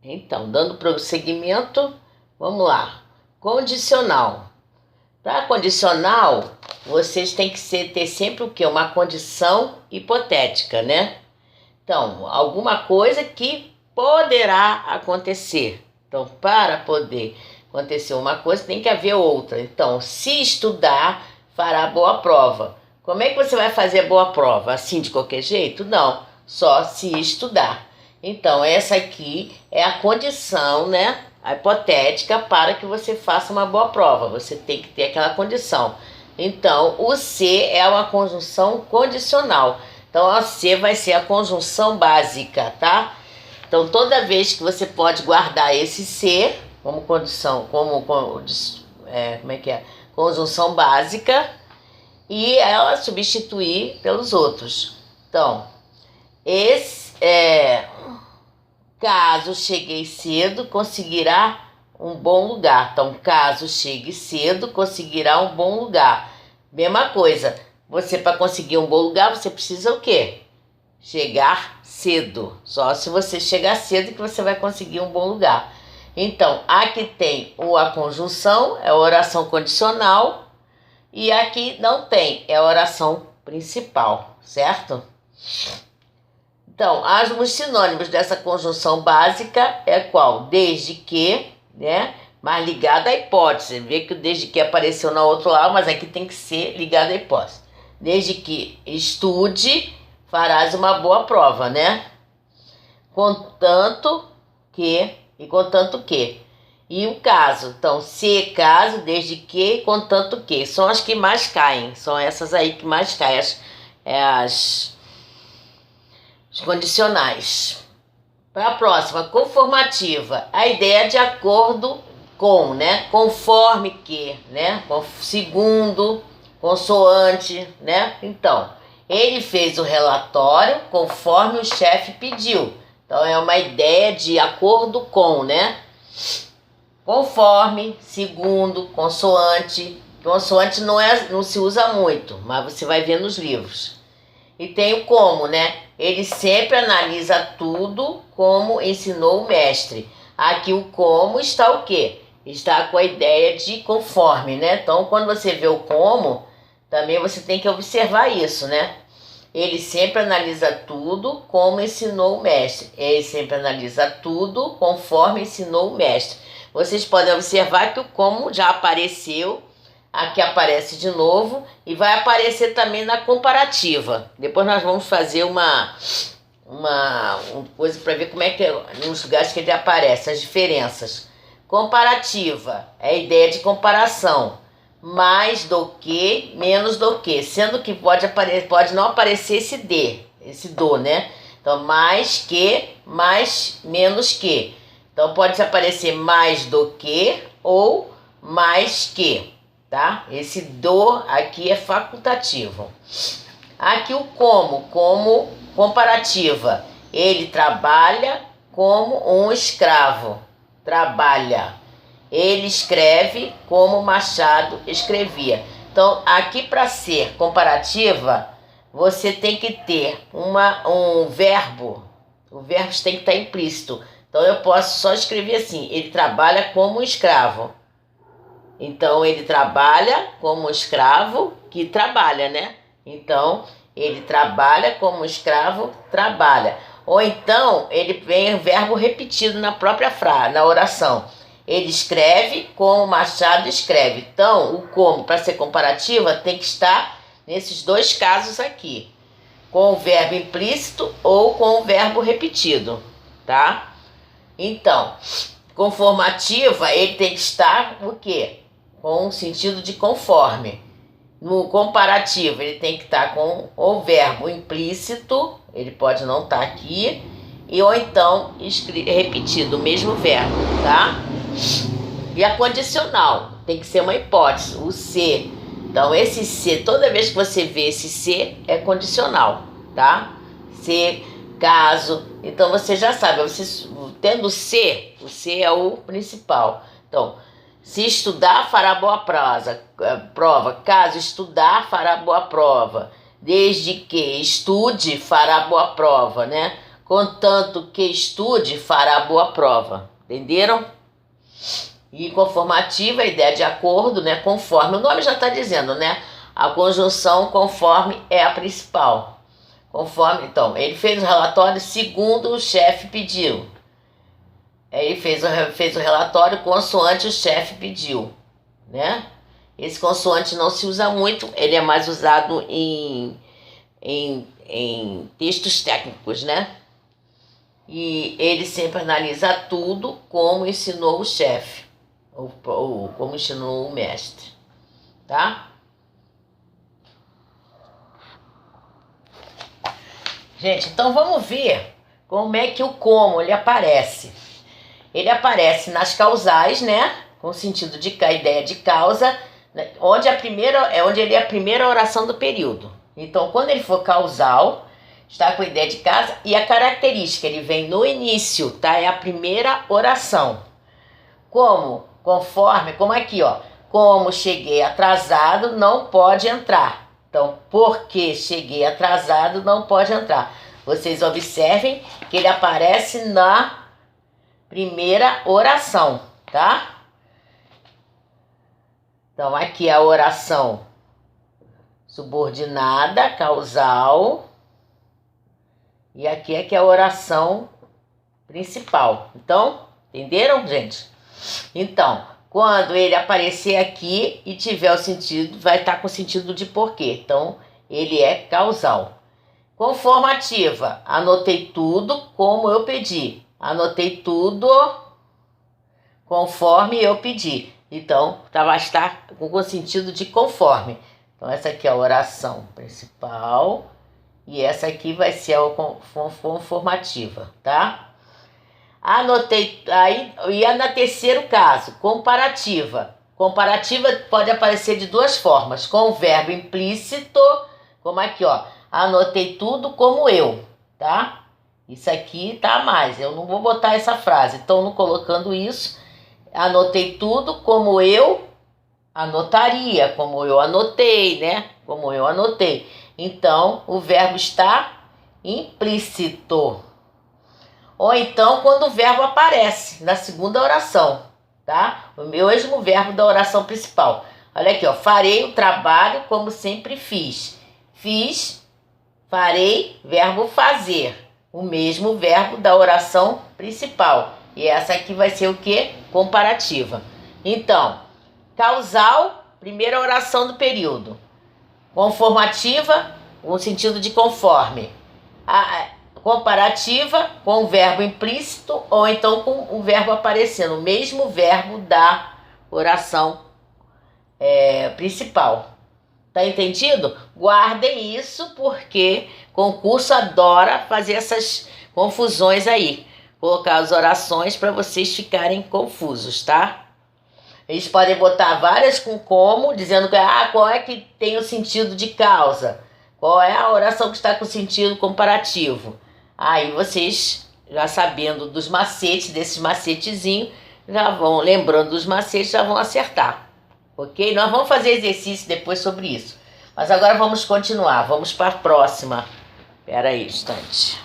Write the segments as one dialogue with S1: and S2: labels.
S1: Então, dando prosseguimento, vamos lá. Condicional. Para condicional, vocês têm que ter sempre o quê? Uma condição hipotética, né? Então, alguma coisa que poderá acontecer. Então, para poder acontecer uma coisa, tem que haver outra. Então, se estudar, fará boa prova. Como é que você vai fazer boa prova? Assim, de qualquer jeito? Não, só se estudar. Então, essa aqui é a condição, né? A hipotética para que você faça uma boa prova. Você tem que ter aquela condição. Então, o se é uma conjunção condicional. Então, a se vai ser a conjunção básica, tá? Então, toda vez que você pode guardar esse se como condição, como é que é? Conjunção básica, e ela substituir pelos outros. Então, caso cheguei cedo, conseguirá um bom lugar. Então, caso chegue cedo, conseguirá um bom lugar. Mesma coisa, você para conseguir um bom lugar, você precisa o quê? Chegar cedo. Só se você chegar cedo que você vai conseguir um bom lugar. Então, aqui tem a conjunção, é a oração condicional, e aqui não tem, é a oração principal, certo? Então, os sinônimos dessa conjunção básica é qual? Desde que, né? Mas ligado à hipótese. Vê que o desde que apareceu na outra lá, mas aqui tem que ser ligado à hipótese. Desde que estude, farás uma boa prova, né? Contanto que, e contanto que. E o caso, então, se caso, desde que, contanto que. São as que mais caem, são essas aí que mais caem, os condicionais. Para a próxima, conformativa. A ideia é de acordo com, né? Conforme que, né? Segundo, consoante, né? Então, ele fez o relatório conforme o chefe pediu. Então, é uma ideia de acordo com, né? Conforme, segundo, consoante. Consoante não se usa muito, mas você vai ver nos livros. E tem o como, né? Ele sempre analisa tudo como ensinou o mestre. Aqui o como está o quê? Está com a ideia de conforme, né? Então, quando você vê o como, também você tem que observar isso, né? Ele sempre analisa tudo como ensinou o mestre. Ele sempre analisa tudo conforme ensinou o mestre. Vocês podem observar que o como já apareceu, aqui aparece de novo e vai aparecer também na comparativa. Depois nós vamos fazer uma coisa para ver como é que nos lugares que ele aparece, as diferenças. Comparativa é a ideia de comparação. Mais do que, menos do que. Sendo que pode não aparecer esse do, né? Então, mais que, mais, menos que. Então, pode aparecer mais do que ou mais que, tá? Esse do aqui é facultativo. Aqui o como comparativa. Ele trabalha como um escravo. Trabalha. Ele escreve como Machado escrevia. Então, aqui para ser comparativa, você tem que ter um verbo. O verbo tem que estar implícito. Então, eu posso só escrever assim, ele trabalha como escravo. Então, ele trabalha como escravo que trabalha, né? Então, ele trabalha como escravo, trabalha. Ou então, ele vem o verbo repetido na própria frase, na oração. Ele escreve como Machado escreve. Então, o como, para ser comparativa, tem que estar nesses dois casos aqui. Com o verbo implícito ou com o verbo repetido, tá? Então, conformativa, ele tem que estar o quê? Com o sentido de conforme. No comparativo, ele tem que estar com o verbo implícito, ele pode não estar aqui, ou então repetido o mesmo verbo, tá? E a condicional tem que ser uma hipótese, o se. Então, esse se, toda vez que você vê esse se, é condicional, tá? Se, caso. Então, você já sabe, você tendo o se é o principal. Então, se estudar, fará boa prova. Caso estudar, fará boa prova. Desde que estude, fará boa prova, né? contanto que estude, fará boa prova. Entenderam? E conformativa, a ideia de acordo, né? Conforme, o nome já está dizendo, né? A conjunção conforme é a principal. Conforme, então, ele fez o relatório segundo o chefe pediu. Ele fez o relatório consoante o chefe pediu, né? Esse consoante não se usa muito, ele é mais usado em textos técnicos, né? E ele sempre analisa tudo como ensinou o chefe, ou como ensinou o mestre, tá? Gente, então vamos ver como é que o como ele aparece. Ele aparece nas causais, né? Com o sentido de a ideia de causa, né? Onde ele é a primeira oração do período. Então, quando ele for causal, está com a ideia de causa e a característica, ele vem no início, tá? É a primeira oração. Como? Conforme, como aqui, ó. Como cheguei atrasado, não pode entrar. Então, porque cheguei atrasado, não pode entrar. Vocês observem que ele aparece na primeira oração, tá? Então, aqui é a oração subordinada, causal. E aqui é que é a oração principal. Então, entenderam, gente? Então, quando ele aparecer aqui e tiver o sentido, vai estar com o sentido de porquê. Então, ele é causal. Conformativa, anotei tudo como eu pedi. Anotei tudo conforme eu pedi. Então, vai estar com o sentido de conforme. Então, essa aqui é a oração principal e essa aqui vai ser a conformativa, tá? Anotei aí, e no terceiro caso, comparativa. Comparativa pode aparecer de duas formas, com o verbo implícito, como aqui, ó. Anotei tudo como eu, tá? Isso aqui tá a mais, eu não vou botar essa frase, então não colocando isso. Anotei tudo como eu anotaria, como eu anotei, né? Como eu anotei. Então, o verbo está implícito. Ou então, quando o verbo aparece na segunda oração, tá? O mesmo verbo da oração principal. Olha aqui, ó. Farei o trabalho como sempre fiz. Fiz, farei, verbo fazer. O mesmo verbo da oração principal. E essa aqui vai ser o quê? Comparativa. Então, causal, primeira oração do período. Conformativa, no sentido de conforme. A comparativa, com o verbo implícito ou então com o verbo aparecendo, o mesmo verbo da oração principal. Tá entendido? Guardem isso porque concurso adora fazer essas confusões aí. Colocar as orações para vocês ficarem confusos, tá? Eles podem botar várias com como, dizendo que qual é que tem o sentido de causa. Qual é a oração que está com sentido comparativo. Aí vocês, já sabendo dos macetes, desses macetezinhos, já vão, lembrando dos macetes, já vão acertar. Ok? Nós vamos fazer exercício depois sobre isso. Mas agora vamos continuar. Vamos para a próxima. Espera aí, instante.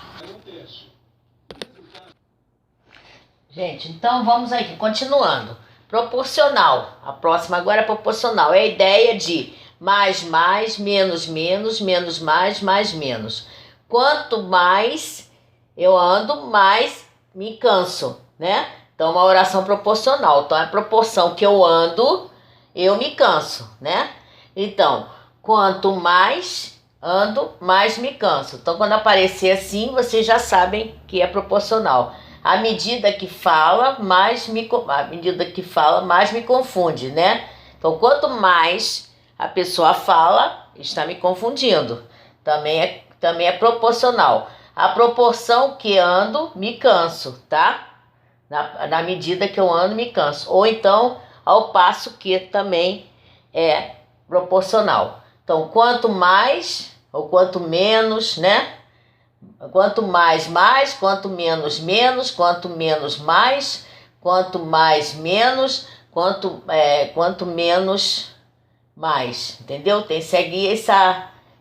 S1: Gente, então vamos aqui, continuando. Proporcional. A próxima agora é proporcional. É a ideia de mais, menos, menos, mais, menos. Quanto mais eu ando, mais me canso, né? Então, uma oração proporcional. Então, a proporção que eu ando, eu me canso, né? Então, quanto mais ando, mais me canso. Então, quando aparecer assim, vocês já sabem que é proporcional. À medida que fala, mais me confunde, né? Então, quanto mais a pessoa fala, está me confundindo. Também é proporcional. A proporção que ando, me canso, tá? Na medida que eu ando, me canso. Ou então, ao passo que também é proporcional. Então, quanto mais ou quanto menos, né? Quanto mais, quanto menos, menos, quanto menos, mais, quanto mais, menos, quanto menos, mais. Entendeu? Segue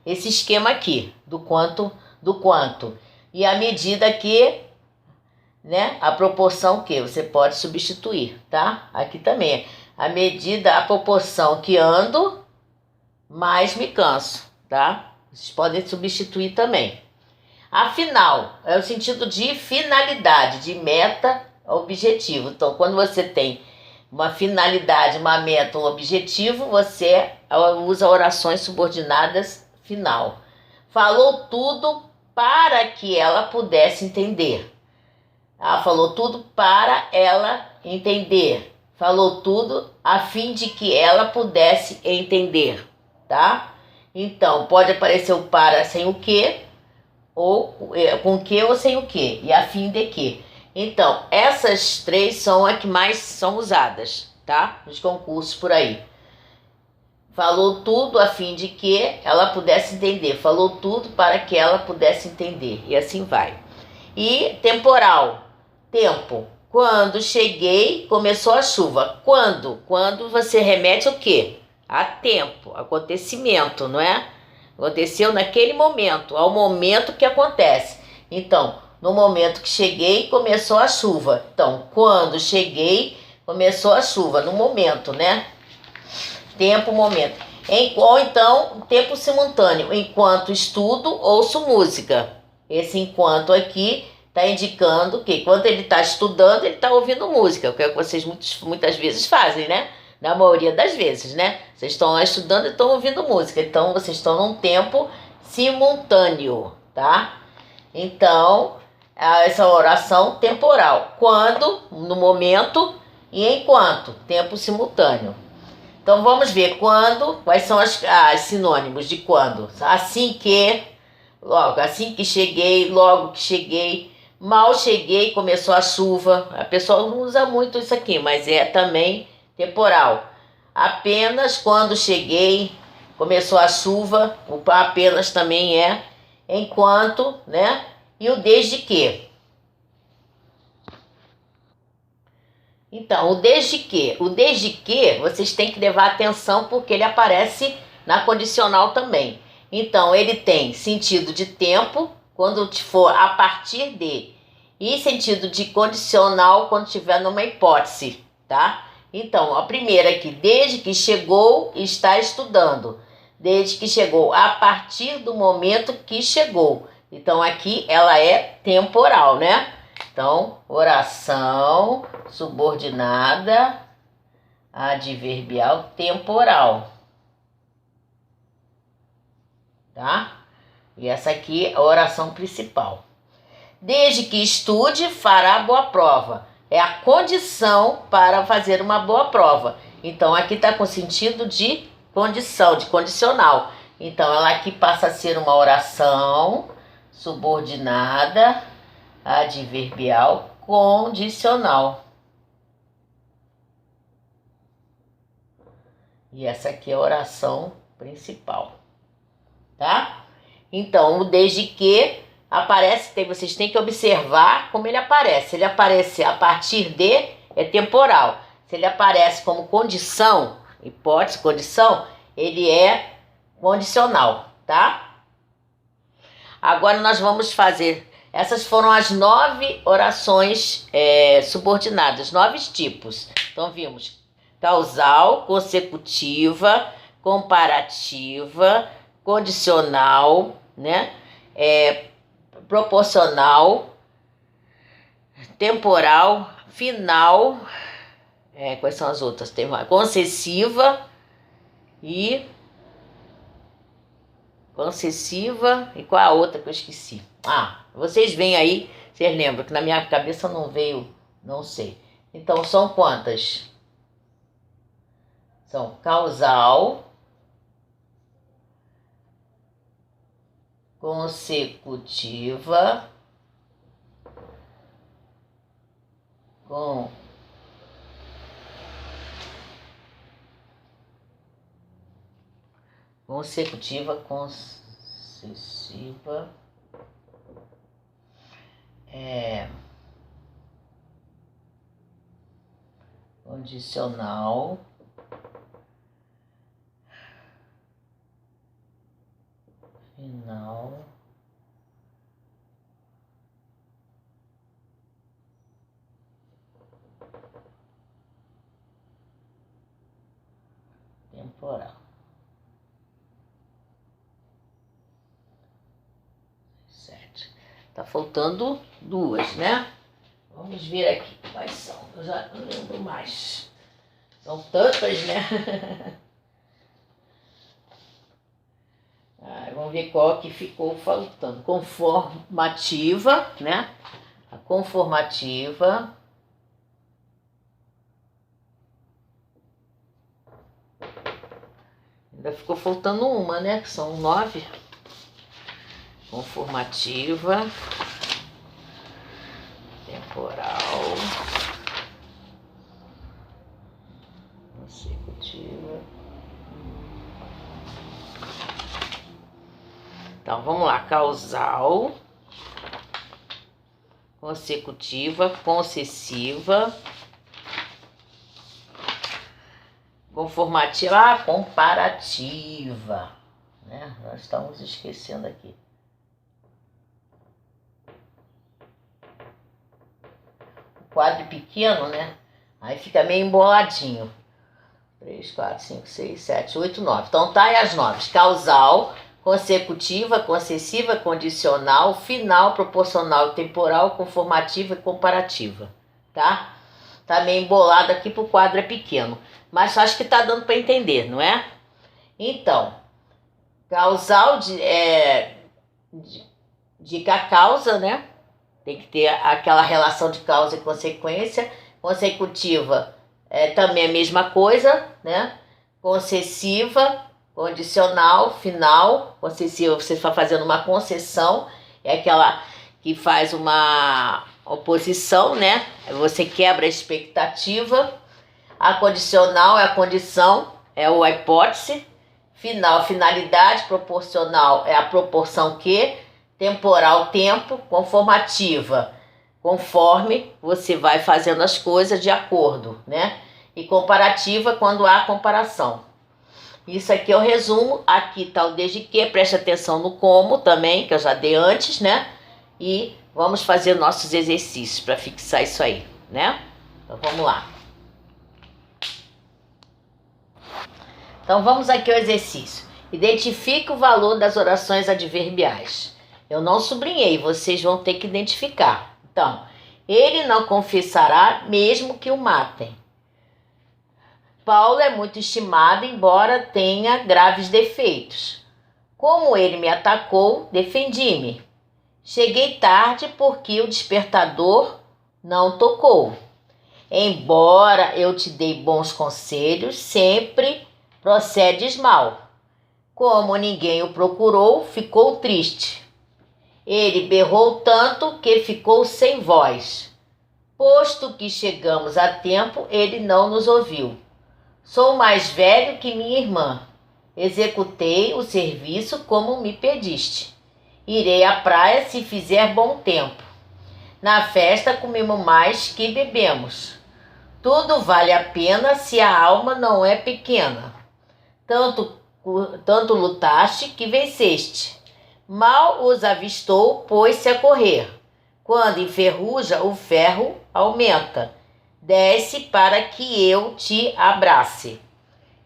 S1: esse esquema aqui, do quanto. e à medida que, né, a proporção que você pode substituir, tá? Aqui também, a medida, a proporção que ando, mais me canso, tá? Vocês podem substituir também. Afinal, é o sentido de finalidade, de meta, objetivo. Então, quando você tem uma finalidade, uma meta, um objetivo, você usa orações subordinadas final. Falou tudo para que ela pudesse entender. Ela falou tudo para ela entender. Falou tudo a fim de que ela pudesse entender, tá? Então, pode aparecer o para sem o que, ou com o que ou sem o que, e a fim de que. Então, essas três são as que mais são usadas, tá? Nos concursos por aí. Falou tudo a fim de que ela pudesse entender. Falou tudo para que ela pudesse entender. E assim vai. E temporal. Tempo. Quando cheguei, começou a chuva. Quando? Quando você remete o quê? A tempo, acontecimento, não é? Aconteceu naquele momento, ao momento que acontece. Então, no momento que cheguei, começou a chuva. Então, quando cheguei, começou a chuva. No momento, né? Tempo, momento. Ou então, tempo simultâneo. Enquanto estudo, ouço música. Esse enquanto aqui está indicando que quando ele está estudando, ele está ouvindo música, que é o que vocês muitas vezes fazem, né? Na maioria das vezes, né? Vocês estão lá estudando e estão ouvindo música. Então, vocês estão num tempo simultâneo, tá? Então, essa oração temporal. Quando, no momento, e enquanto, tempo simultâneo. Então, vamos ver quando, quais são as sinônimos de quando. Assim que, logo, assim que cheguei, logo que cheguei, mal cheguei, começou a chuva. A pessoa não usa muito isso aqui, mas é também temporal. Apenas quando cheguei, começou a chuva, o apenas também é enquanto, né? E o desde que. Então, o desde que vocês têm que levar atenção porque ele aparece na condicional também. Então, ele tem sentido de tempo quando for a partir de e sentido de condicional quando tiver numa hipótese, tá? Então, a primeira aqui, desde que chegou, está estudando. Desde que chegou, a partir do momento que chegou. Então, aqui ela é temporal, né? Então, oração subordinada adverbial temporal. Tá? E essa aqui é a oração principal. Desde que estude, fará boa prova. É a condição para fazer uma boa prova. Então, aqui está com sentido de condição, de condicional. Então, ela aqui passa a ser uma oração subordinada adverbial condicional. E essa aqui é a oração principal. Tá? Então, o desde que aparece, vocês têm que observar como ele aparece. Se ele aparece a partir de, é temporal. Se ele aparece como condição, hipótese, condição, ele é condicional, tá? Agora nós vamos fazer, essas foram as 9 orações subordinadas, 9 tipos. Então vimos causal, consecutiva, comparativa, condicional, né? Proporcional, temporal, final, quais são as outras? Tem uma concessiva e qual a outra que eu esqueci? Vocês veem aí, vocês lembram que na minha cabeça não veio, não sei. Então são quantas? São causal, consecutiva, consecutiva, concessiva, condicional, final temporal. 7. Tá faltando 2, né? Vamos ver aqui quais são. Eu já não lembro mais. São tantas, né? Vamos ver qual que ficou faltando. Conformativa, né? A conformativa. Ainda ficou faltando uma, né? Que são 9. Conformativa. Temporal. Consecutiva. Então, vamos lá. Causal. Consecutiva. Concessiva. Conformativa. Comparativa. Né? Nós estamos esquecendo aqui. O quadro pequeno, né? Aí fica meio emboladinho. 3, 4, 5, 6, 7, 8, 9. Então tá aí as 9. Causal, consecutiva, concessiva, condicional, final, proporcional, temporal, conformativa e comparativa. Tá? Tá meio embolado aqui porque o quadro é pequeno. Mas acho que tá dando para entender, não é? Então, causal dica a causa, né? Tem que ter aquela relação de causa e consequência. Consecutiva é também a mesma coisa, né? Concessiva, condicional, final. Concessiva, você está fazendo uma concessão, é aquela que faz uma oposição, né? Você quebra a expectativa. A condicional é a condição, é a hipótese. Final, finalidade. Proporcional é a proporção que. Temporal, tempo. Conformativa, conforme você vai fazendo as coisas de acordo, né? E comparativa, quando há comparação. Isso aqui é o resumo. Aqui está o desde que. Preste atenção no como também, que eu já dei antes, né? E vamos fazer nossos exercícios para fixar isso aí, né? Então vamos lá. Então vamos aqui ao exercício. Identifique o valor das orações adverbiais. Eu não sublinhei, vocês vão ter que identificar. Então, ele não confessará mesmo que o matem. Paulo é muito estimado, embora tenha graves defeitos. Como ele me atacou, defendi-me. Cheguei tarde porque o despertador não tocou. Embora eu te dei bons conselhos, sempre procedes mal. Como ninguém o procurou, ficou triste. Ele berrou tanto que ficou sem voz. Posto que chegamos a tempo, ele não nos ouviu. Sou mais velho que minha irmã. Executei o serviço como me pediste. Irei à praia se fizer bom tempo. Na festa comemos mais que bebemos. Tudo vale a pena se a alma não é pequena. Tanto lutaste que venceste. Mal os avistou, pôs-se a correr. Quando enferruja, o ferro aumenta. Desce para que eu te abrace.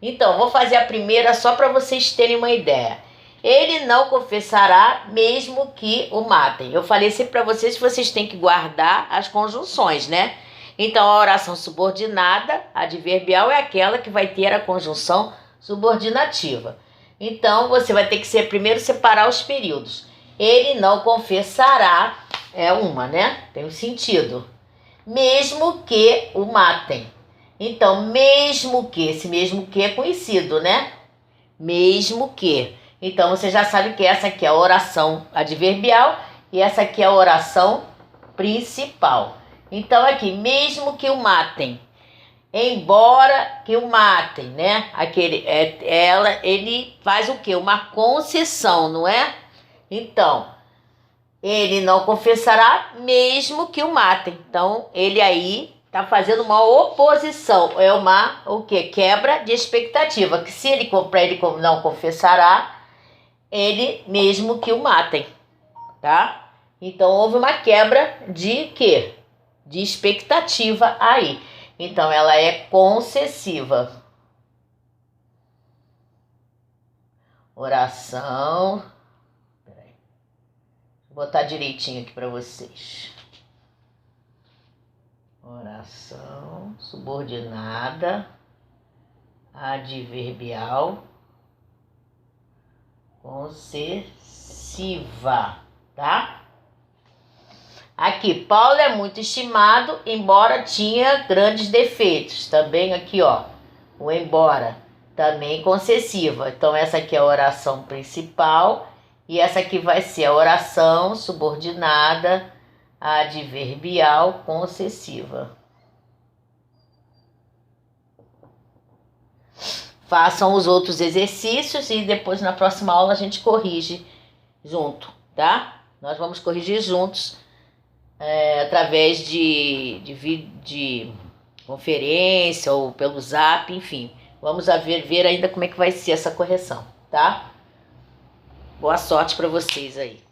S1: Então, vou fazer a primeira só para vocês terem uma ideia. Ele não confessará mesmo que o matem. Eu falei sempre para vocês que vocês têm que guardar as conjunções, né? Então, a oração subordinada, adverbial, é aquela que vai ter a conjunção subordinativa. Então, você vai ter que primeiro separar os períodos. Ele não confessará, é uma, né? Tem um sentido. Mesmo que o matem. Então, mesmo que, esse mesmo que é conhecido, né? Mesmo que. Então, você já sabe que essa aqui é a oração adverbial e essa aqui é a oração principal. Então, aqui, mesmo que o matem. Embora que o matem, né? Ele faz o quê? Uma concessão, não é? Então, ele não confessará mesmo que o matem. Então, ele aí está fazendo uma oposição. É o quê? Quebra de expectativa. Que se ele não confessará, ele mesmo que o matem, tá? Então, houve uma quebra de quê? De expectativa aí. Então, ela é concessiva. oração. Peraí. Vou botar direitinho aqui para vocês. Oração subordinada, adverbial, concessiva, tá? Aqui, Paulo é muito estimado, embora tinha grandes defeitos. Também aqui, ó, o embora, também concessiva. Então, essa aqui é a oração principal e essa aqui vai ser a oração subordinada, adverbial, concessiva. Façam os outros exercícios e depois na próxima aula a gente corrige junto, tá? Nós vamos corrigir juntos através de conferência ou pelo Zap, enfim. Vamos ver ainda como é que vai ser essa correção, tá? Boa sorte para vocês aí.